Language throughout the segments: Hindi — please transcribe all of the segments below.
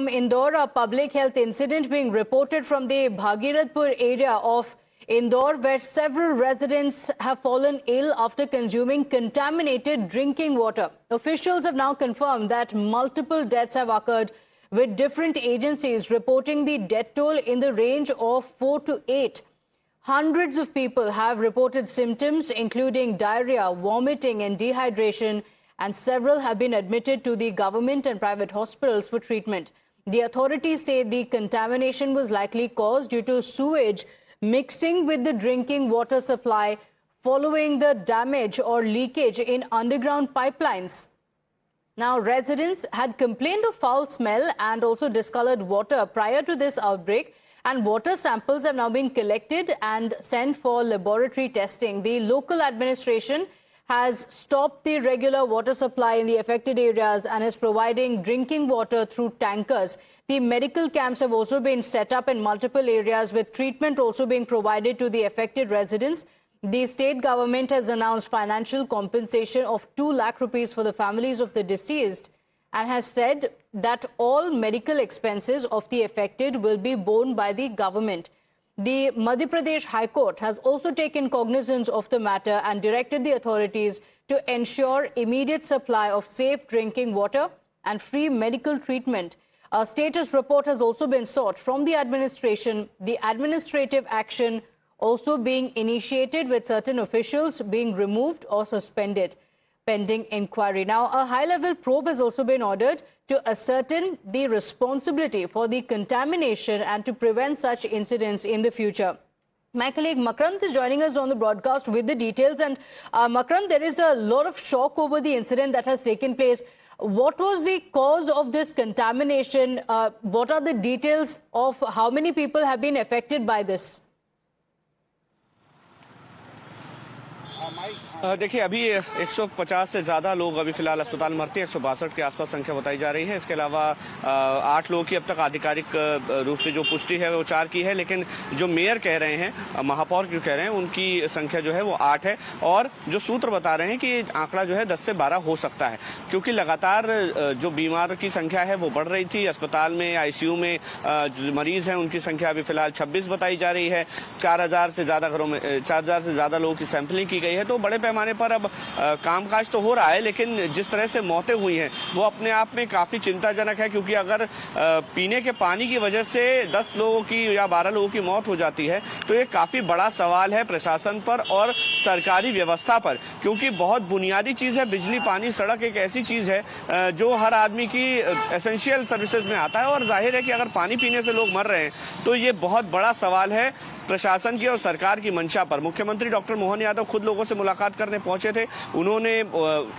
from Indore, a public health incident being reported from the Bhagirathpur area of Indore, where several residents have fallen ill after consuming contaminated drinking water. Officials have now confirmed that multiple deaths have occurred, with different agencies reporting the death toll in the range of 4 to 8. Hundreds of people have reported symptoms including diarrhea, vomiting and dehydration, and several have been admitted to the government and private hospitals for treatment. The authorities say the contamination was likely caused due to sewage mixing with the drinking water supply following the damage or leakage in underground pipelines. Now, residents had complained of foul smell and also discolored water prior to this outbreak, and water samples have now been collected and sent for laboratory testing. The local administration has stopped the regular water supply in the affected areas and is providing drinking water through tankers. The medical camps have also been set up in multiple areas, with treatment also being provided to the affected residents. The state government has announced financial compensation of 2 lakh rupees for the families of the deceased and has said that all medical expenses of the affected will be borne by the government. The Madhya Pradesh High Court has also taken cognizance of the matter and directed the authorities to ensure immediate supply of safe drinking water and free medical treatment. A status report has also been sought from the administration, the administrative action also being initiated, with certain officials being removed or suspended pending inquiry. Now, a high-level probe has also been ordered to ascertain the responsibility for the contamination and to prevent such incidents in the future. My colleague Makrant is joining us on the broadcast with the details. And Makrant, there is a lot of shock over the incident that has taken place. What was the cause of this contamination? What are the details of how many people have been affected by this? देखिए, अभी 150 से ज़्यादा लोग अभी फिलहाल अस्पताल में भर्ती हैं। 162 के आसपास संख्या बताई जा रही है। इसके अलावा 8 लोगों की अब तक आधिकारिक रूप से जो पुष्टि है वो 4 की है, लेकिन जो मेयर कह रहे हैं, महापौर क्यों कह रहे हैं, उनकी संख्या जो है वो 8 है। और जो सूत्र बता रहे हैं कि आंकड़ा जो है 10 से 12 हो सकता है, क्योंकि लगातार जो बीमार की संख्या है वो बढ़ रही थी। अस्पताल में आईसीयू में जो मरीज हैं उनकी संख्या अभी फिलहाल 26 बताई जा रही है। 4000 से ज़्यादा घरों में 4000 से ज़्यादा लोगों की सैंपलिंग की गई है। तो बड़े पैमाने पर अब कामकाज तो हो रहा है, लेकिन जिस तरह से मौतें हुई हैं वो अपने आप में काफी चिंताजनक है, क्योंकि अगर पीने के पानी की वजह से 10 लोगों की या 12 लोगों की मौत हो जाती है तो ये काफी बड़ा सवाल है प्रशासन पर और सरकारी व्यवस्था पर, क्योंकि बहुत बुनियादी चीज है। बिजली, पानी, सड़क एक ऐसी चीज है जो हर आदमी की एसेंशियल सर्विसेज में आता है, और जाहिर है कि अगर पानी पीने से लोग मर रहे हैं तो ये बहुत बड़ा सवाल है प्रशासन की और सरकार की मंशा पर। मुख्यमंत्री डॉक्टर मोहन यादव खुद लोगों से मुलाकात करने पहुंचे थे। उन्होंने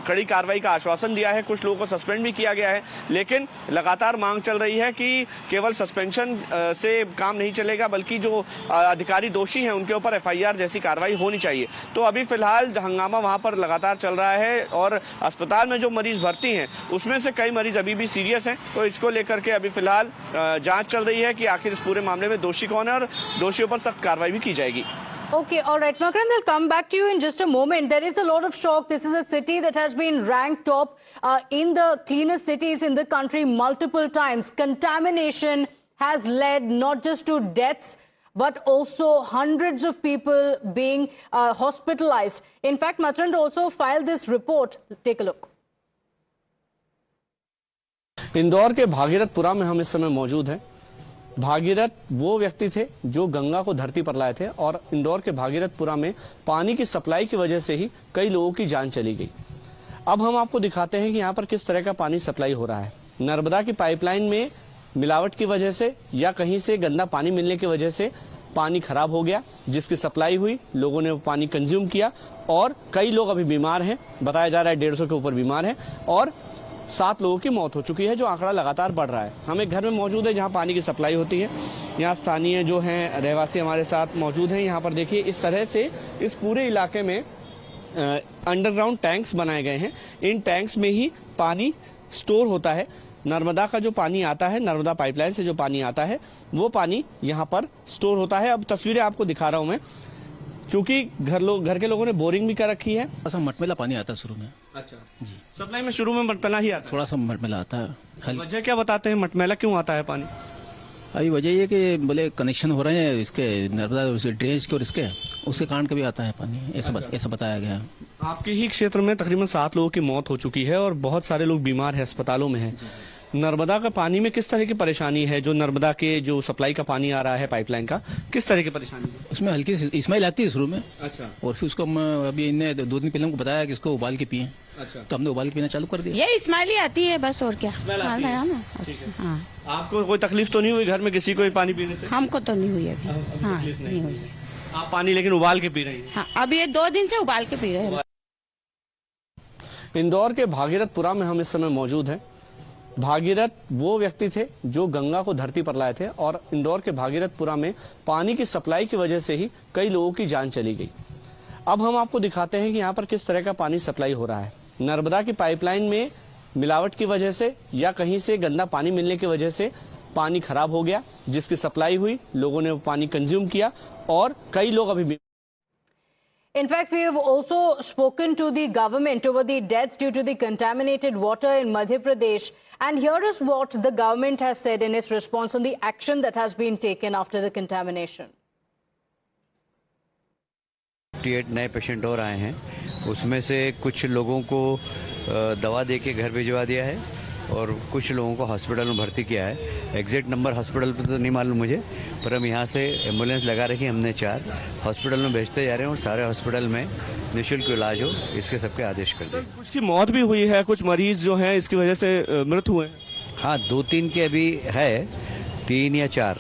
कड़ी कार्रवाई का आश्वासन दिया है। कुछ लोगों को सस्पेंड भी किया गया है, लेकिन लगातार मांग चल रही है कि केवल सस्पेंशन से काम नहीं चलेगा, बल्कि जो अधिकारी दोषी हैं उनके ऊपर एफआईआर जैसी कार्रवाई होनी चाहिए। तो अभी फिलहाल हंगामा वहां पर लगातार चल रहा है, और अस्पताल में जो मरीज भर्ती हैं उसमें से कई मरीज अभी भी सीरियस हैं। तो इसको लेकर के अभी फिलहाल जांच चल रही है कि आखिर इस पूरे मामले में दोषी कौन है, और दोषियों पर कार्रवाई भी की जाएगी। Okay, all right, Makrant, I'll come back to you in just a moment. There is a lot of shock. This is a city that has been ranked top in the cleanest cities in the country multiple times. Contamination has led not just to deaths, but also hundreds of people being hospitalized. In fact, Makrant also filed this report. Take a look. Indore के भागीरथपुरा में हम इस समय मौजूद हैं। भागीरथ वो व्यक्ति थे जो गंगा को धरती पर लाए थे, और इंदौर के भागीरथपुरा में पानी की सप्लाई की वजह से ही कई लोगों की जान चली गई। अब हम आपको दिखाते हैं कि यहाँ पर किस तरह का पानी सप्लाई हो रहा है। नर्मदा की पाइपलाइन में मिलावट की वजह से या कहीं से गंदा पानी मिलने की वजह से पानी खराब हो गया, जिसकी सप्लाई हुई, लोगों ने वो पानी कंज्यूम किया, और कई लोग अभी बीमार हैं। बताया जा रहा है 150 के ऊपर बीमार हैं, और 7 लोगों की मौत हो चुकी है, जो आंकड़ा लगातार बढ़ रहा है। हम एक घर में मौजूद है जहां पानी की सप्लाई होती है। यहाँ स्थानीय जो हैं रहवासी हमारे साथ मौजूद हैं। यहाँ पर देखिए इस तरह से इस पूरे इलाके में अंडरग्राउंड टैंक्स बनाए गए हैं। इन टैंक्स में ही पानी स्टोर होता है। नर्मदा का जो पानी आता है, नर्मदा पाइपलाइन से जो पानी आता है, वो पानी यहाँ पर स्टोर होता है। अब तस्वीरें आपको दिखा रहा हूँ मैं। चूंकि घर के लोगों ने बोरिंग भी कर रखी है। थोड़ा सा मटमैला पानी आता है शुरू में। अच्छा जी, सप्लाई में शुरू में मटमैला ही आता थोड़ा सा मटमैला आता है। है। वजह क्या बताते हैं, मटमैला क्यों आता है पानी? अभी वजह ये कि बोले कनेक्शन हो रहे हैं इसके नर्मदा ड्रेनेज के और इसके, उसके कारण कभी आता है पानी, ऐसा बताया गया है। आपके ही क्षेत्र में तकरीबन 7 लोगों की मौत हो चुकी है और बहुत सारे लोग बीमार हैं, अस्पतालों में हैं। नर्मदा का पानी में किस तरह की परेशानी है? जो नर्मदा के जो सप्लाई का पानी आ रहा है पाइपलाइन का, किस तरह की परेशानी है? उसमें हल्की सी स्मेल आती है शुरू में। अच्छा। और फिर उसको अभी इन्हें 2 दिन पहले हमको बताया कि इसको उबाल के पिए। अच्छा। तो हमने उबाल के पीना चालू कर दिया। ये स्मेल ही आती है बस, और क्या। हाँ। आपको कोई तकलीफ तो नहीं हुई घर में किसी को पानी पीने से? हमको तो नहीं हुई अभी। हाँ, नहीं हुई। आप पानी लेकिन उबाल के पी रही हैं? हाँ, अब ये 2 दिन से उबाल के पी रहे हैं। इंदौर के भागीरथपुरा में हम इस समय मौजूद हैं। भागीरथ वो व्यक्ति थे जो गंगा को धरती पर लाए थे और इंदौर के भागीरथपुरा में पानी की सप्लाई की वजह से ही कई लोगों की जान चली गई। अब हम आपको दिखाते हैं कि यहाँ पर किस तरह का पानी सप्लाई हो रहा है। नर्मदा की पाइपलाइन में मिलावट की वजह से या कहीं से गंदा पानी मिलने की वजह से पानी खराब हो गया, जिसकी सप्लाई हुई, लोगों ने वो पानी कंज्यूम किया और कई लोग अभी। In fact, we have also spoken to the government over the deaths due to the contaminated water in Madhya Pradesh. And here is what the government has said in its response on the action that has been taken after the contamination. 58 नए पेशेंट और आए हैं, उसमें से कुछ लोगों को दवा देके घर भिजवा दिया है और कुछ लोगों को हॉस्पिटल में भर्ती किया है। एग्जैक्ट नंबर हॉस्पिटल पर तो नहीं मालूम मुझे, पर हम यहाँ से एम्बुलेंस लगा रखी हमने 4 हॉस्पिटल में भेजते जा रहे हैं और सारे हॉस्पिटल में निःशुल्क इलाज हो, इसके सबके आदेश कर दिए। कुछ की मौत भी हुई है, कुछ मरीज जो हैं इसकी वजह से मृत हुए हैं। हाँ, 2-3 के अभी है, 3 या 4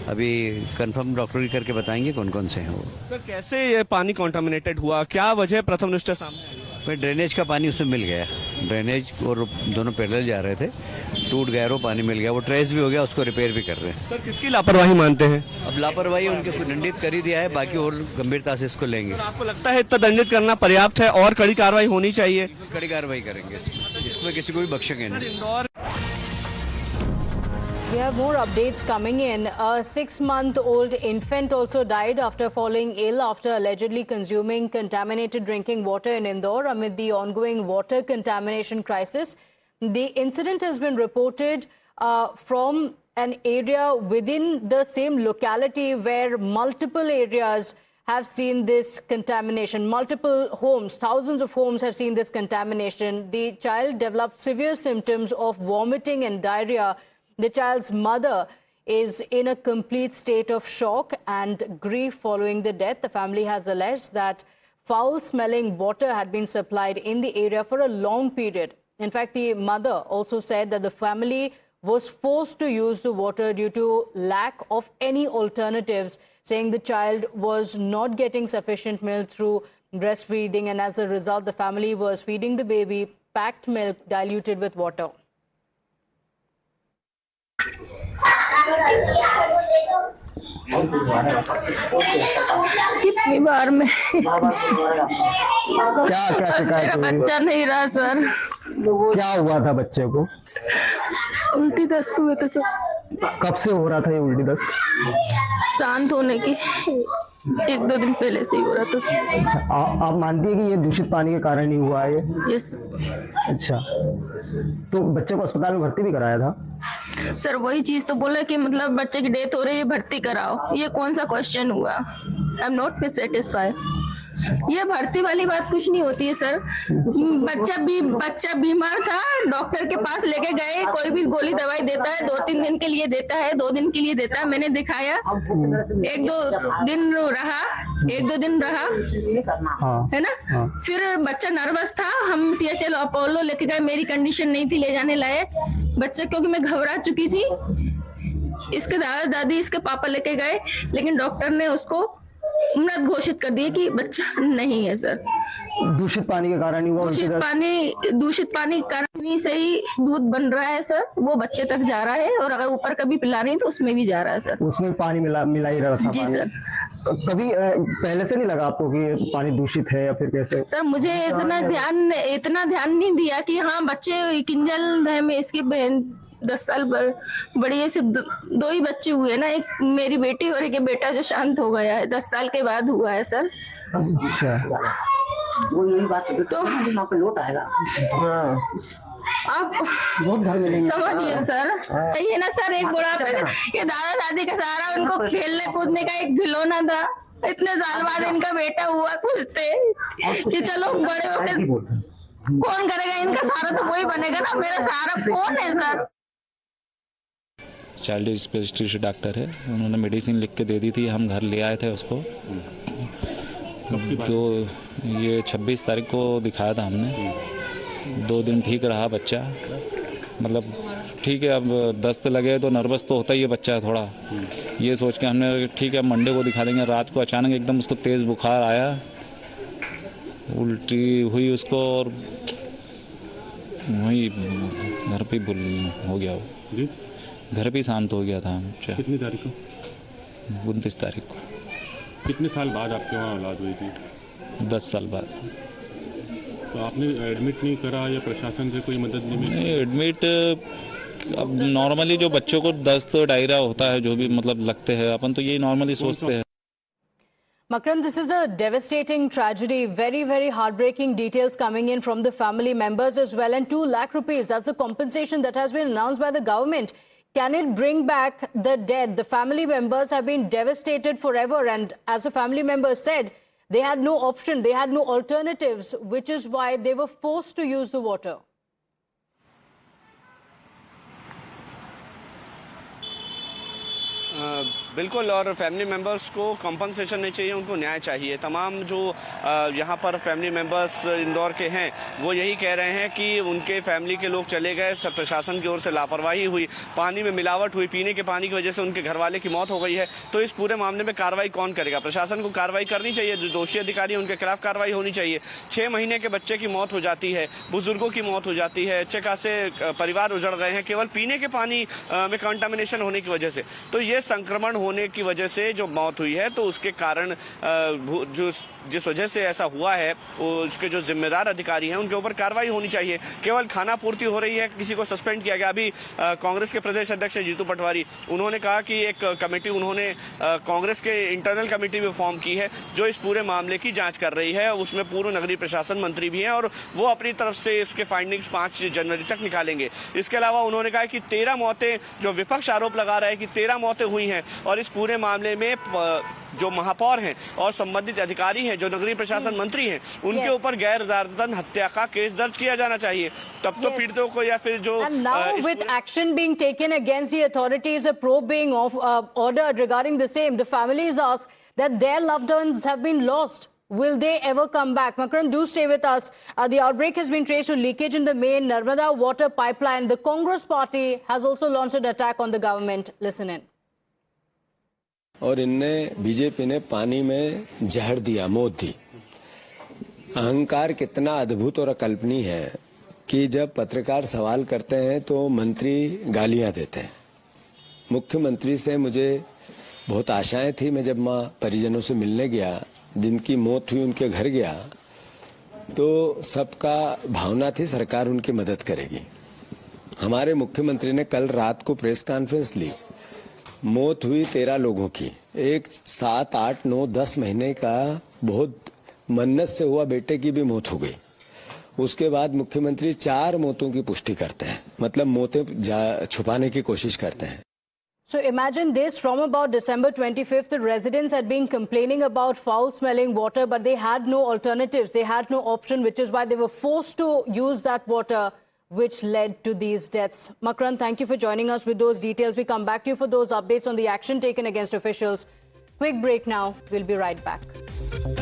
अभी कंफर्म डॉक्टर करके बताएंगे कौन कौन से हैं वो। सर, कैसे ये पानी कॉन्टामिनेटेड हुआ, क्या वजह प्रथम दृष्टया सामने आई? फिर ड्रेनेज का पानी उसमें मिल गया, ड्रेनेज और दोनों पैरेलल जा रहे थे, टूट गया, वो पानी मिल गया, वो ट्रेस भी हो गया, उसको रिपेयर भी कर रहे हैं। सर, किसकी लापरवाही मानते हैं? अब लापरवाही उनके को दंडित कर ही दिया है, बाकी और गंभीरता से इसको लेंगे। आपको लगता है इतना दंडित करना पर्याप्त है और कड़ी कार्रवाई होनी चाहिए? कड़ी कार्रवाई करेंगे, इसमें किसी को भी बख्शेंगे नहीं। We have more updates coming in. A 6-month-old infant also died after falling ill after allegedly consuming contaminated drinking water in Indore amid the ongoing water contamination crisis. The incident has been reported from an area within the same locality where multiple areas have seen this contamination. Multiple homes, thousands of homes have seen this contamination. The child developed severe symptoms of vomiting and diarrhea. The child's mother is in a complete state of shock and grief following the death. The family has alleged that foul-smelling water had been supplied in the area for a long period. In fact, the mother also said that the family was forced to use the water due to lack of any alternatives, saying the child was not getting sufficient milk through breastfeeding, and as a result, the family was feeding the baby packed milk diluted with water. कितनी बार मैं क्या बच्चा नहीं रहा सर। क्या हुआ था बच्चे को? उल्टी दस्त हुए थे सर। कब से हो रहा था ये उल्टी दस्त? शांत होने की 1-2 दिन पहले से ही हो रहा था। अच्छा, आप मानती है कि ये दूषित पानी के कारण ही हुआ है ये? यस। अच्छा, तो बच्चे को अस्पताल में भर्ती भी कराया था? सर वही चीज तो बोला कि मतलब बच्चे की डेथ हो रही है, भर्ती कराओ। ये कौन सा क्वेश्चन हुआ? I am not satisfied. ये भर्ती वाली बात कुछ नहीं होती है सर। बच्चा बीमार था, डॉक्टर के पास लेके गए, कोई भी गोली दवाई देता है 2-3 दिन के लिए देता है, 2 दिन के लिए देता है। मैंने दिखाया, 1-2 दिन रहा हाँ, है ना। हाँ। फिर बच्चा नर्वस था, हम CHL अपोलो लेके गए, मेरी कंडीशन नहीं थी ले जाने लायक बच्चा, क्योंकि मैं घबरा चुकी थी। इसके दादा दादी इसके पापा लेके गए, लेकिन डॉक्टर ने उसको मृत घोषित कर दिया कि बच्चा नहीं है सर। दूषित पानी के कारण ही हुआ? दूषित पानी के कारण चाशनी से ही दूध बन रहा है सर, वो बच्चे तक जा रहा है, और अगर ऊपर कभी पिला रही तो उसमें भी जा रहा है सर। उसमें पानी मिला ही रहा था? जी सर। कभी पहले से नहीं लगा आपको कि पानी दूषित है या फिर कैसे? सर मुझे इतना ध्यान नहीं दिया कि हाँ बच्चे किंजल है में इसकी बहन 10 साल बड़ी है, सिर्फ 2 ही बच्चे हुए ना, एक मेरी बेटी और एक बेटा जो शांत हो गया है, 10 साल के बाद हुआ है सर। अच्छा, वो यही बात तो वहाँ पे लौट आएगा। आप समझिए सर, ये ना सर, एक बुढ़ापे ये दादा दादी का सहारा, उनको खेलने कूदने का एक खिलौना था, इतने साल बाद इनका बेटा हुआ, कुछ थे कि चलो बड़े होकर कौन करेगा इनका सहारा, तो वही बनेगा ना, मेरा सहारा कौन है सर? चाइल्ड स्पेशलिस्ट डॉक्टर है, उन्होंने मेडिसिन लिख के दे दी थी, हम घर ले आए थे उसको। तो ये 26 तारीख को दिखाया था हमने, 2 दिन ठीक रहा बच्चा, मतलब ठीक है। अब दस्त लगे तो नर्वस तो होता ही है बच्चा थोड़ा, ये सोच के हमने ठीक है मंडे को दिखा देंगे। रात को अचानक एकदम उसको तेज़ बुखार आया, उल्टी हुई उसको, और वही घर पे हो गया वो जी? घर पे शांत हो गया था बच्चा। कितनी तारीख को? 29 तारीख को। कितने साल बाद आपके वहाँ औलाद हुई थी? 10 साल बाद। तो आपने एडमिट नहीं करा या प्रशासन से कोई मदद नहीं मिली? नहीं, एडमिट अब नॉर्मली जो बच्चों को दस्त डायरिया होता है, जो भी मतलब लगते हैं, अपन तो यही नॉर्मली सोचते हैं। Makran, this is a devastating tragedy. Very, very heartbreaking details coming in from the family members as well. And 2 lakh rupees, that's a compensation that has been announced by the government. Can it bring back the dead? The family members have been devastated forever. And as the family members said, they had no option. They had no alternatives, which is why they were forced to use the water. बिल्कुल, और फैमिली मेंबर्स को कंपनसेशन नहीं चाहिए, उनको न्याय चाहिए। तमाम जो यहाँ पर फैमिली मेंबर्स इंदौर के हैं वो यही कह रहे हैं कि उनके फैमिली के लोग चले गए, सब प्रशासन की ओर से लापरवाही हुई, पानी में मिलावट हुई, पीने के पानी की वजह से उनके घर वाले की मौत हो गई है। तो इस पूरे मामले में कार्रवाई कौन करेगा? प्रशासन को कार्रवाई करनी चाहिए, जो दोषी अधिकारी हैं उनके खिलाफ कार्रवाई होनी चाहिए। 6 महीने के बच्चे की मौत हो जाती है, बुजुर्गों की मौत हो जाती है, अच्छे खासे परिवार उजड़ गए हैं केवल पीने के पानी में कंटामिनेशन होने की वजह से। तो ये संक्रमण होने की वजह से जो मौत हुई है, तो उसके कारण जो जिस वजह से ऐसा हुआ है, उसके जो जिम्मेदार अधिकारी हैं उनके ऊपर कार्रवाई होनी चाहिए। केवल खाना पूर्ति हो रही है, किसी को सस्पेंड किया गया। अभी कांग्रेस के प्रदेश अध्यक्ष जीतू पटवारी, उन्होंने कहा कि एक कमेटी उन्होंने कांग्रेस के इंटरनल कमेटी भी फॉर्म की है जो इस पूरे मामले की जांच कर रही है। उसमें पूर्व नगरीय प्रशासन मंत्री भी हैं और वो अपनी तरफ से इसके फाइंडिंग्स 5 जनवरी तक निकालेंगे। इसके अलावा उन्होंने कहा कि 13 मौतें, जो विपक्ष आरोप लगा रहा है कि 13 मौतें हुई हैं, और इस पूरे मामले में जो महापौर हैं और संबंधित अधिकारी हैं, जो नगरीय प्रशासन मंत्री हैं, उनके ऊपर गैर इरादतन हत्या का केस दर्ज किया जाना चाहिए। तब तो पीड़ितों को या फिर जो with action being taken against the authorities, a probe being ordered regarding the same, the families ask that their loved ones have been lost. Will they ever come back? Makran, do stay with us. The outbreak has been traced to leakage in the main Narmada water pipeline. The Congress party has also launched an attack on the government. Listen in. और इनने बीजेपी ने पानी में जहर दिया, मौत दी। अहंकार कितना अद्भुत और अकल्पनीय है कि जब पत्रकार सवाल करते हैं तो मंत्री गालियां देते हैं। मुख्यमंत्री से मुझे बहुत आशाएं थी। मैं जब मां परिजनों से मिलने गया, जिनकी मौत हुई उनके घर गया, तो सबका भावना थी सरकार उनकी मदद करेगी। हमारे मुख्यमंत्री ने कल रात को प्रेस कॉन्फ्रेंस ली। मौत हुई 13 लोगों की, एक 7, 8, 9, 10 महीने का बहुत मन्नत से हुआ बेटे की भी मौत हो गई। उसके बाद मुख्यमंत्री 4 मौतों की पुष्टि करते हैं, मतलब मौतें छुपाने की कोशिश करते हैं। So imagine this, from about December 25th, the residents had been complaining about foul-smelling water, but they had no alternatives. They had no option, which is why they were forced to use that water, which led to these deaths. Makran, thank you for joining us with those details. We come back to you for those updates on the action taken against officials. Quick break now. We'll be right back.